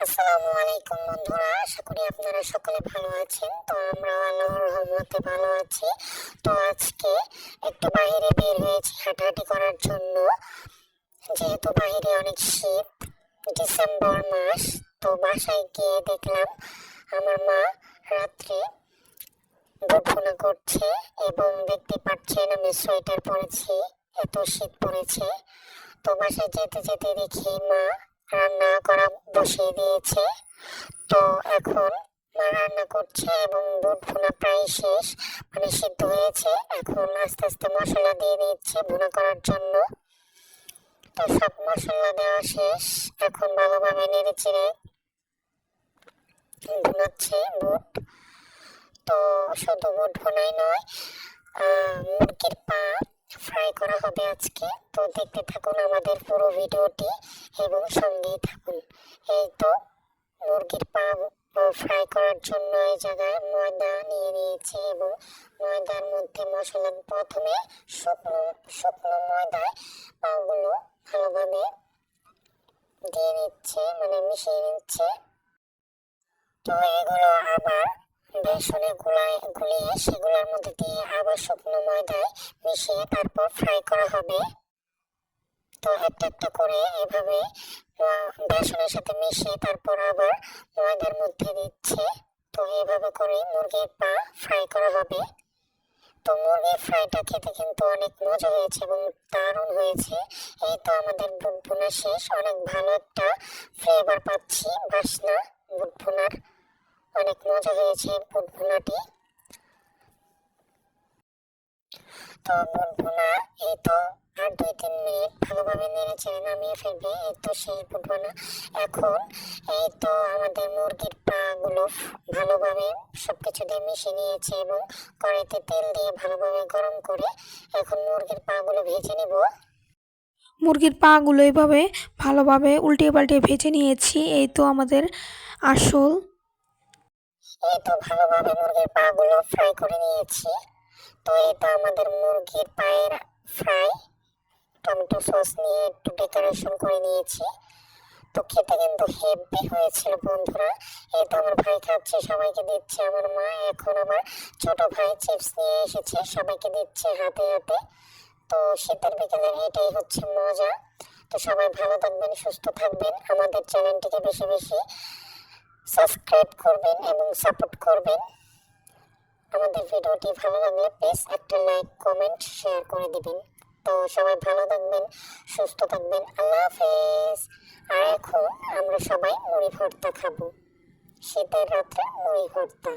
আসসালামু আলাইকুম বন্ধুরা, আশা করি আপনারা সকলে ভালো আছেন। তো আমরা আল্লাহর রহমতে ভালো আছি। তো আজকে একটু বাইরে বের হয়েছি হাঁটাহাঁটি করার জন্য, যেহেতু বাইরে অনেক শীত, ডিসেম্বর মাস। তো বাসায় গিয়ে দেখলাম আমার মা রাত্রে দুপুনা করছে এবং দেখতে পাচ্ছেন আমি সোয়েটার পরেছি, এত শীত পড়েছে। তো বাসায় যেতে যেতে দেখি মা রান্না করা বসিয়ে দিয়েছে। তো এখন মা রান্না করছে এবং বুট ভুনা প্রায় শেষ, মানে সিদ্ধ হয়েছে। এখন আস্তে আস্তে মশলা দিয়ে দিচ্ছে ভুনা করার জন্য। তো সব মশলা দেওয়া শেষ, এখন ভালোভাবে নেড়ে চেড়ে ভুনাচ্ছে বুট। তো শুধু বুট ভুনাই নয়, মুরগির পা ফ্রাই করা হবে আজকে। তো দেখতে থাকুন আমাদের পুরো ভিডিওটি এবং সঙ্গেই থাকুন। এই তো মুরগির পা ফ্রাই করার জন্য এই জায়গায় ময়দা নিয়ে নিয়েছি এবং ময়দার মধ্যে মশলা প্রথমে শুকনো শুকনো ময়দায় পাগুলো ভালোভাবে দিয়ে নিচ্ছে, মানে মিশিয়ে নিচ্ছে। তো এগুলো আবার বেসনে গুলিয়ে সেগুলোর মধ্যে দিয়ে আবার শুকনো ময়দায় মিশিয়ে তারপর ফ্রাই করা হবে। তো একটা একটা করে এভাবে বেসনের সাথে মিশিয়ে তারপর আবার ময়দার মধ্যে দিচ্ছে। তো এভাবে করে মুরগির পা ফ্রাই করা হবে। তো মুরগির ফ্রাইটা খেতে কিন্তু অনেক মজা হয়েছে এবং দারুণ হয়েছে। এই তো আমাদের বুট ভুনা শেষ, অনেক ভালো একটা ফ্লেভার পাচ্ছি, বাসনা বুট ভুনার। অনেক মজা হয়েছে বুট ভুনাটি। তো বুট ভুনা এই তো আর 2-3 মিনিট ভালোভাবে নেড়ে চেড়ে নামিয়ে ফেলবে। এই তো শেষ বুট ভুনা। এখন এই তো আমাদের মুরগির পাগুলো ভালোভাবে সবকিছু দিয়ে মিশিয়ে নিয়েছে এবং কড়াইতে তেল দিয়ে ভালোভাবে গরম করে এখন মুরগির পাগুলো ভেজে নেব। মুরগির পাগুলো এইভাবে ভালোভাবে উল্টে পাল্টে ভেজে নিয়েছি। এই তো আমাদের আসল। এই তো ভালোভাবে মুরগির পাগুলো ফ্রাই করে নিয়েছি। তো এই তো আমাদের মুরগির পায়ের ফ্রাই, টমেটো সস নিয়ে একটু ডেকোরেশন করে নিয়েছি। তো খেতে কিন্তু হেভি হয়েছিল বন্ধুরা। এই তো আমার ভাই খাচ্ছে, সবাইকে দিচ্ছে। আমার মা এখন আমার ছোট ভাই চিপস নিয়ে এসেছে, সবাইকে দিচ্ছে হাতে হাতে। তো শীতের বিকেলের এটাই হচ্ছে মজা। তো সবাই ভালো থাকবেন, সুস্থ থাকবেন, আমাদের চ্যানেলটিকে বেশি বেশি সাবস্ক্রাইব করবেন এবং সাপোর্ট করবেন। আমাদের ভিডিওটি ভালো লাগলে প্লিজ একটা লাইক, কমেন্ট, শেয়ার করে দিবেন। তো সবাই ভালো থাকবেন, সুস্থ থাকবেন, আল্লাহ হাফেজ। আর এখন আমরা সবাই মুড়ি ভর্তা খাবো, শীতের রাত্রে মুড়ি ভর্তা।